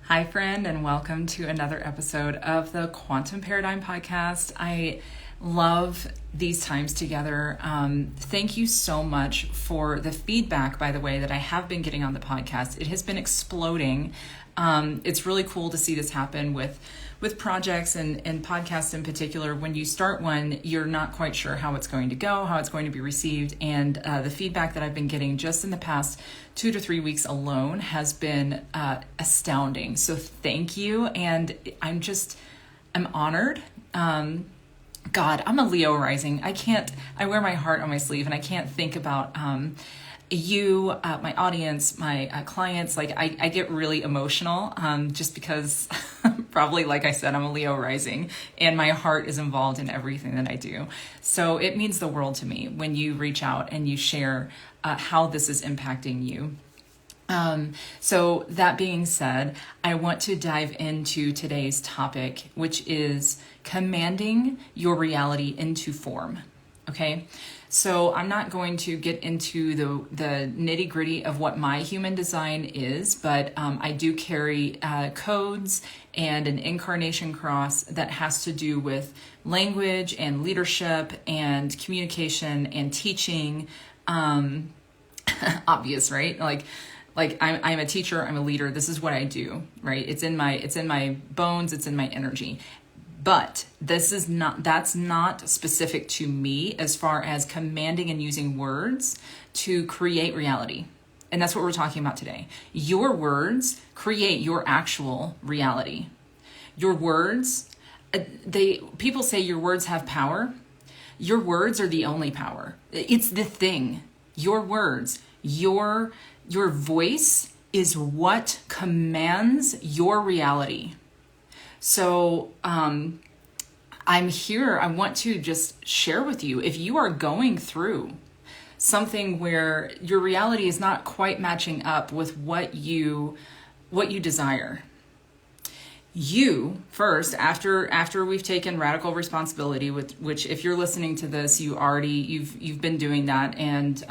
Hi, friend, and welcome to another episode of the Quantum Paradigm Podcast. I love these times together. Thank you so much for the feedback, by the way, that I have been getting on the podcast. It has been exploding. It's really cool to see this happen with projects and podcasts in particular. When you start one, you're not quite sure how it's going to go, how it's going to be received. And the feedback that I've been getting just in the past 2 to 3 weeks alone has been astounding. So thank you. And I'm honored. God, I'm a Leo rising. I wear my heart on my sleeve, and I can't think about you, my audience, my clients. Like I get really emotional just because probably, like I said, I'm a Leo rising and my heart is involved in everything that I do. So it means the world to me when you reach out and you share how this is impacting you. So that being said, I want to dive into today's topic, which is commanding your reality into form. Okay. So I'm not going to get into the nitty gritty of what my human design is, but I do carry codes and an incarnation cross that has to do with language and leadership and communication and teaching. Obvious, right? Like I'm a teacher, I'm a leader. This is what I do, right? It's in my bones, it's in my energy. But that's not specific to me as far as commanding and using words to create reality. And that's what we're talking about today. Your words create your actual reality. Your words, people say your words have power. Your words are the only power. It's the thing. Your words, your voice is what commands your reality. So I'm here. I want to just share with you, if you are going through something where your reality is not quite matching up with what you desire, you first, after we've taken radical responsibility, which if you're listening to this, you've been doing that, and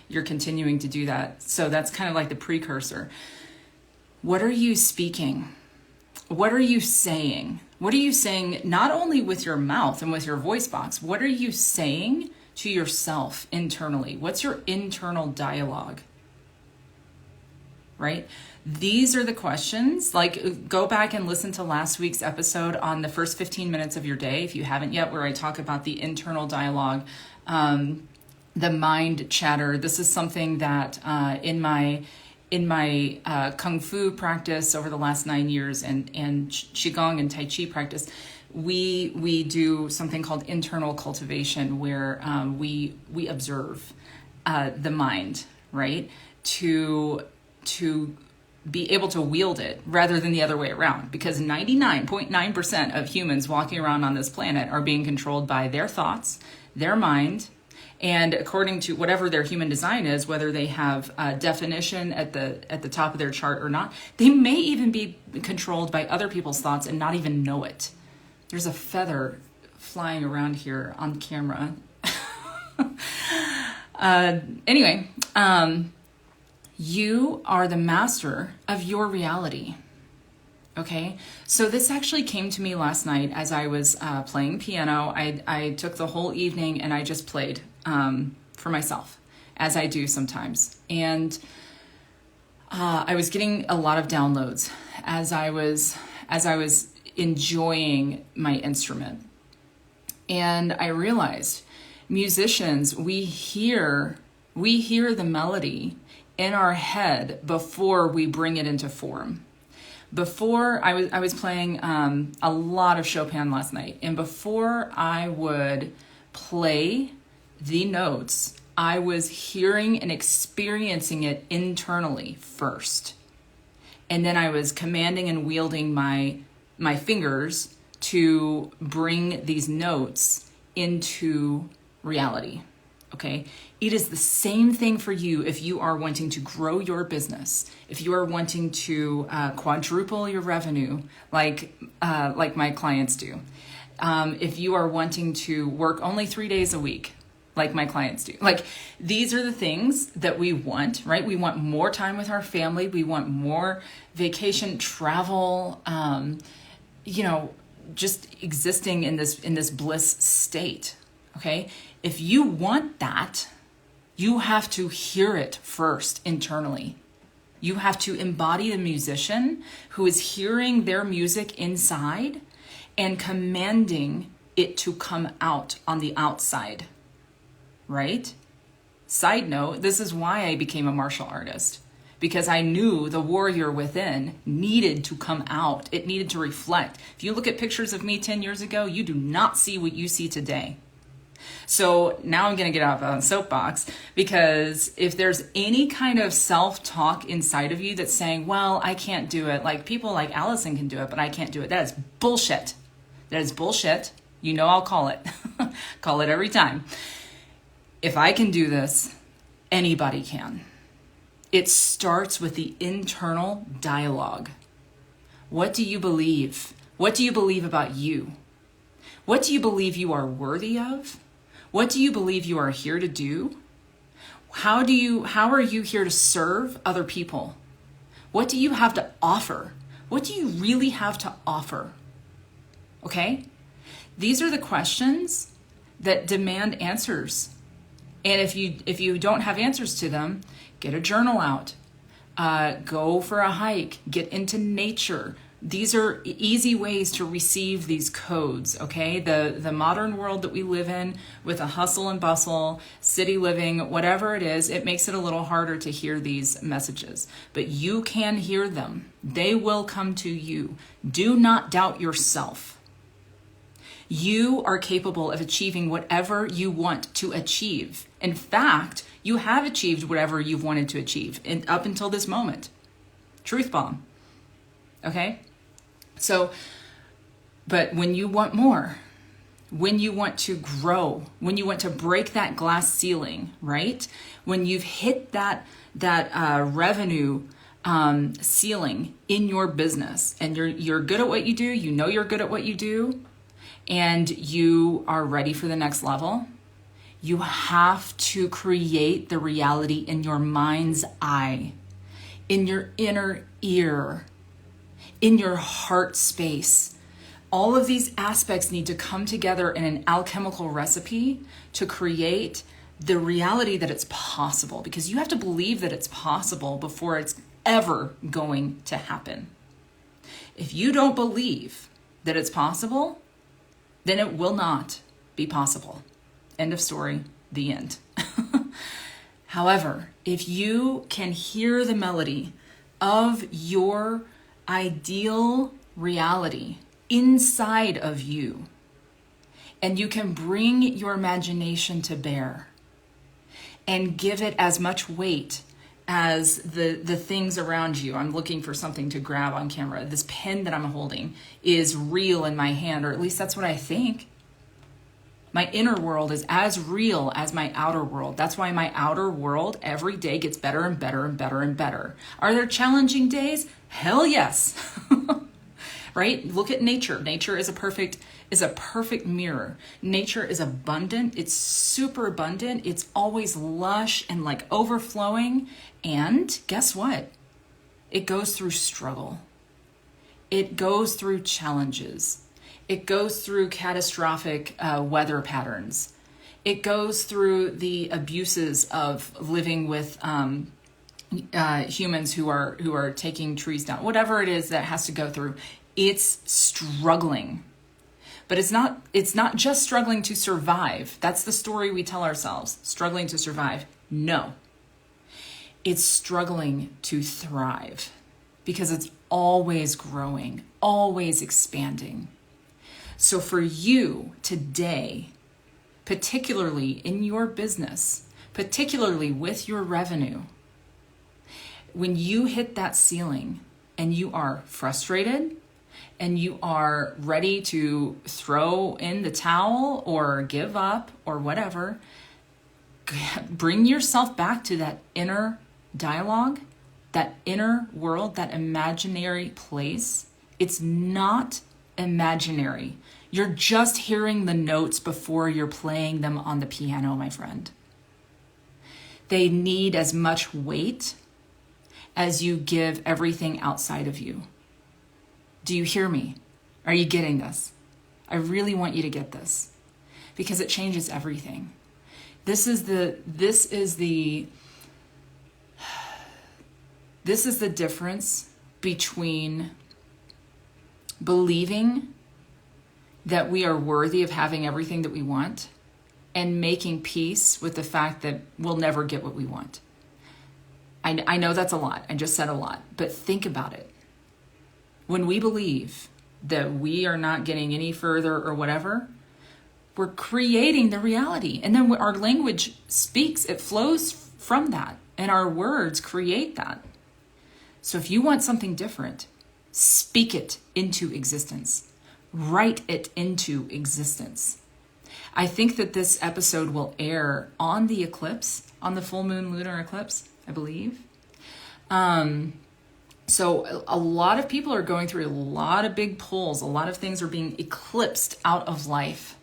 you're continuing to do that. So that's kind of like the precursor. What are you speaking? What are you saying? What are you saying not only with your mouth and with your voice box? What are you saying to yourself internally? What's your internal dialogue? Right? These are the questions. Like, go back and listen to last week's episode on the first 15 minutes of your day, if you haven't yet, where I talk about the internal dialogue, the mind chatter. This is something that in my Kung Fu practice over the last 9 years and Qigong and Tai Chi practice, we do something called internal cultivation, where we observe the mind, right? To be able to wield it rather than the other way around, because 99.9% of humans walking around on this planet are being controlled by their thoughts, their mind. And according to whatever their human design is, whether they have a definition at the top of their chart or not, they may even be controlled by other people's thoughts and not even know it. There's a feather flying around here on camera. Anyway, you are the master of your reality. Okay, so this actually came to me last night as I was playing piano. I took the whole evening and I just played for myself, as I do sometimes. And I was getting a lot of downloads as I was enjoying my instrument. And I realized musicians, we hear the melody in our head before we bring it into form. Before I was playing a lot of Chopin last night, and before I would play the notes, I was hearing and experiencing it internally first. And then I was commanding and wielding my fingers to bring these notes into reality. Okay? It is the same thing for you if you are wanting to grow your business, if you are wanting to quadruple your revenue like my clients do, if you are wanting to work only 3 days a week, like my clients do. Like, these are the things that we want, right? We want more time with our family. We want more vacation, travel, just existing in this bliss state. Okay. If you want that, you have to hear it first internally. You have to embody the musician who is hearing their music inside and commanding it to come out on the outside, right? Side note, this is why I became a martial artist, because I knew the warrior within needed to come out. It needed to reflect. If you look at pictures of me 10 years ago, you do not see what you see today. So now I'm going to get off on a soapbox, because if there's any kind of self-talk inside of you that's saying, well, I can't do it. Like, people like Allison can do it, but I can't do it. That is bullshit. That is bullshit. You know, I'll call it. Call it every time. If I can do this, anybody can. It starts with the internal dialogue. What do you believe? What do you believe about you? What do you believe you are worthy of? What do you believe you are here to do? How are you here to serve other people? What do you have to offer? What do you really have to offer? Okay? These are the questions that demand answers. And if you don't have answers to them, get a journal out. Go for a hike. Get into nature. These are easy ways to receive these codes, okay? The modern world that we live in, with a hustle and bustle, city living, whatever it is, it makes it a little harder to hear these messages. But you can hear them. They will come to you. Do not doubt yourself. You are capable of achieving whatever you want to achieve. In fact, you have achieved whatever you've wanted to achieve up until this moment. Truth bomb. Okay? So, but when you want more, when you want to grow, when you want to break that glass ceiling, right? When you've hit that revenue ceiling in your business, and you're good at what you do, you know you're good at what you do, and you are ready for the next level, you have to create the reality in your mind's eye, in your inner ear, in your heart space. All of these aspects need to come together in an alchemical recipe to create the reality that it's possible, because you have to believe that it's possible before it's ever going to happen. If you don't believe that it's possible, then it will not be possible. End of story, the end. However, if you can hear the melody of your ideal reality inside of you, and you can bring your imagination to bear and give it as much weight as the things around you. I'm looking for something to grab on camera. This pen that I'm holding is real in my hand, or at least that's what I think. My inner world is as real as my outer world. That's why my outer world every day gets better and better and better and better. Are there challenging days? Hell yes. Right? Look at nature. Nature is a perfect mirror. Nature is abundant. It's super abundant. It's always lush and like overflowing. And guess what? It goes through struggle. It goes through challenges. It goes through catastrophic weather patterns. It goes through the abuses of living with humans who are taking trees down. Whatever it is that has to go through, it's struggling. But it's not just struggling to survive. That's the story we tell ourselves, struggling to survive. No. It's struggling to thrive, because it's always growing, always expanding. So for you today, particularly in your business, particularly with your revenue, when you hit that ceiling and you are frustrated and you are ready to throw in the towel or give up or whatever, bring yourself back to that inner dialogue, that inner world, that imaginary place. It's not imaginary. You're just hearing the notes before you're playing them on the piano, my friend. They need as much weight as you give everything outside of you. Do you hear me? Are you getting this? I really want you to get this because it changes everything. This is the difference between believing that we are worthy of having everything that we want and making peace with the fact that we'll never get what we want. I know that's a lot. I just said a lot, but think about it. When we believe that we are not getting any further or whatever, we're creating the reality. And then our language speaks, it flows from that. And our words create that. So if you want something different, speak it into existence. Write it into existence. I think that this episode will air on the eclipse, on the full moon lunar eclipse, I believe. So a lot of people are going through a lot of big pulls. A lot of things are being eclipsed out of life.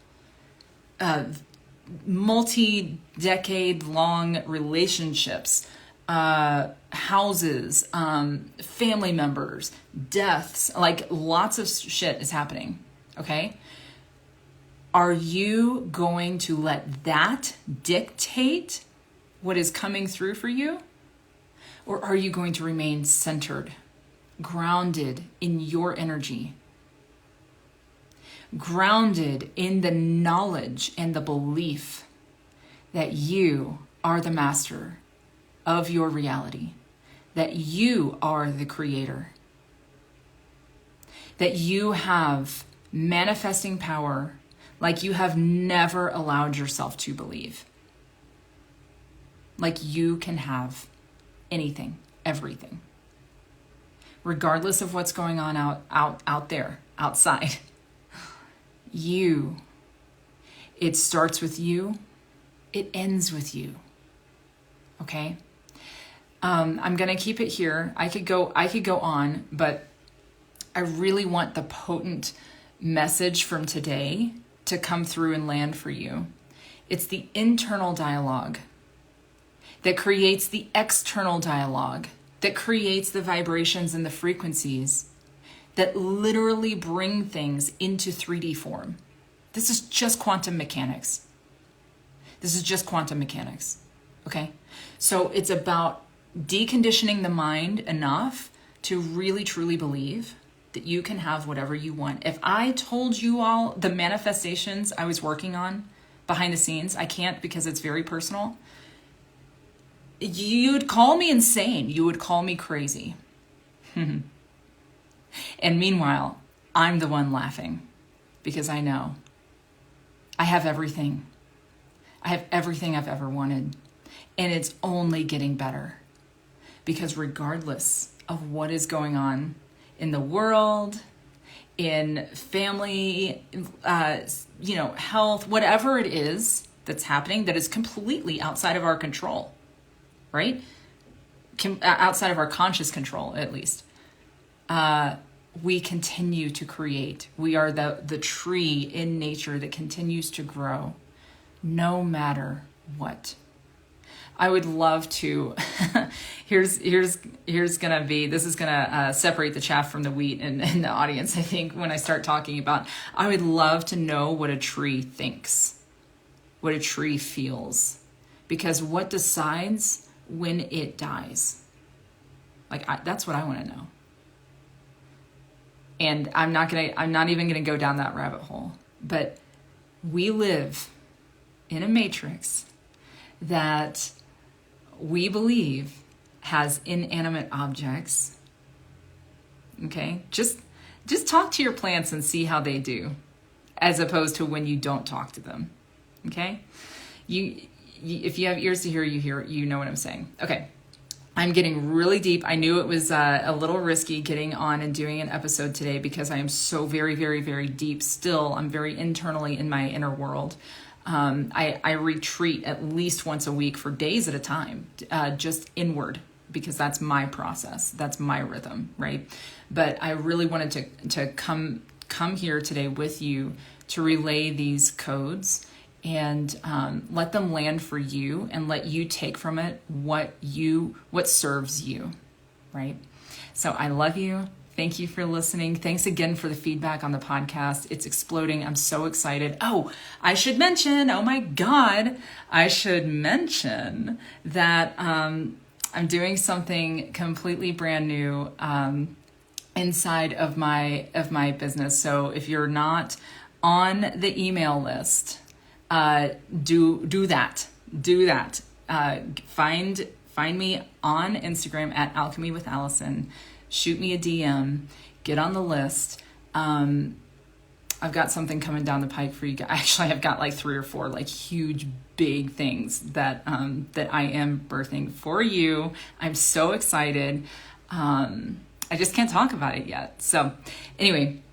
Multi-decade long relationships, houses, family members, deaths, like lots of shit is happening. Okay. Are you going to let that dictate what is coming through for you? Or are you going to remain centered, grounded in your energy, grounded in the knowledge and the belief that you are the master of your reality, that you are the creator, that you have manifesting power like you have never allowed yourself to believe? Like you can have anything, everything, regardless of what's going on out there, outside. You. It starts with you. It ends with you. Okay? I'm going to keep it here. I could go on, but I really want the potent message from today to come through and land for you. It's the internal dialogue that creates the external dialogue, that creates the vibrations and the frequencies that literally bring things into 3D form. This is just quantum mechanics. Okay? So it's about deconditioning the mind enough to really truly believe that you can have whatever you want. If I told you all the manifestations I was working on behind the scenes, I can't because it's very personal. You'd call me insane. You would call me crazy. And meanwhile, I'm the one laughing because I know I have everything. I have everything I've ever wanted. And it's only getting better because regardless of what is going on in the world, in family, health, whatever it is that's happening that is completely outside of our control, right? Outside of our conscious control, at least. We continue to create. We are the tree in nature that continues to grow no matter what. I would love to, this is going to separate the chaff from the wheat in the audience, I think, when I start talking about, I would love to know what a tree thinks, what a tree feels, because what decides when it dies? That's what I want to know. And I'm not even going to go down that rabbit hole, but we live in a matrix that we believe has inanimate objects. Okay? Just talk to your plants and see how they do, as opposed to when you don't talk to them. Okay? If you have ears to hear, you know what I'm saying. Okay. I'm getting really deep. I knew it was a little risky getting on and doing an episode today because I am so very, very, very deep still. I'm very internally in my inner world. I retreat at least once a week for days at a time, just inward, because that's my process. That's my rhythm, right? But I really wanted to come come here today with you to relay these codes and let them land for you and let you take from it what serves you, right? So I love you. Thank you for listening. Thanks again for the feedback on the podcast. It's exploding. I'm so excited. Oh, I should mention, oh my God, I should mention that I'm doing something completely brand new inside of my business. So if you're not on the email list, do that. Find me on Instagram at Alchemy with Allison. Shoot me a DM, get on the list. I've got something coming down the pike for you guys. Actually, I've got like 3 or 4 like huge, big things that I am birthing for you. I'm so excited. I just can't talk about it yet. So anyway,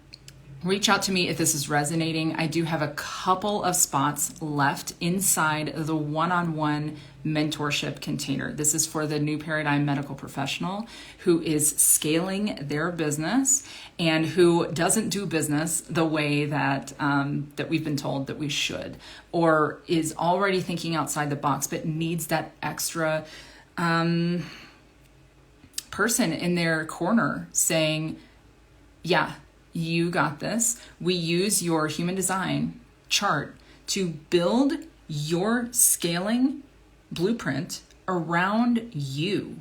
reach out to me if this is resonating. I do have a couple of spots left inside the one-on-one mentorship container. This is for the new paradigm medical professional who is scaling their business and who doesn't do business the way that that we've been told that we should, or is already thinking outside the box but needs that extra person in their corner saying, yeah, you got this. We use your human design chart to build your scaling blueprint around you,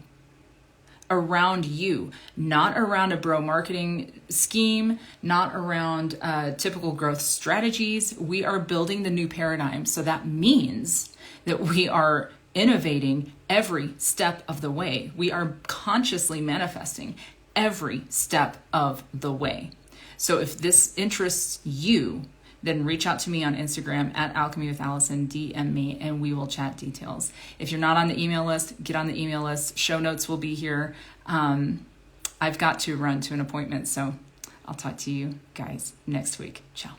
not around a bro marketing scheme, not around typical growth strategies. We are building the new paradigm. So that means that we are innovating every step of the way. We are consciously manifesting every step of the way. So if this interests you, then reach out to me on Instagram at Alchemy with Allison, DM me, and we will chat details. If you're not on the email list, get on the email list. Show notes will be here. I've got to run to an appointment, so I'll talk to you guys next week. Ciao.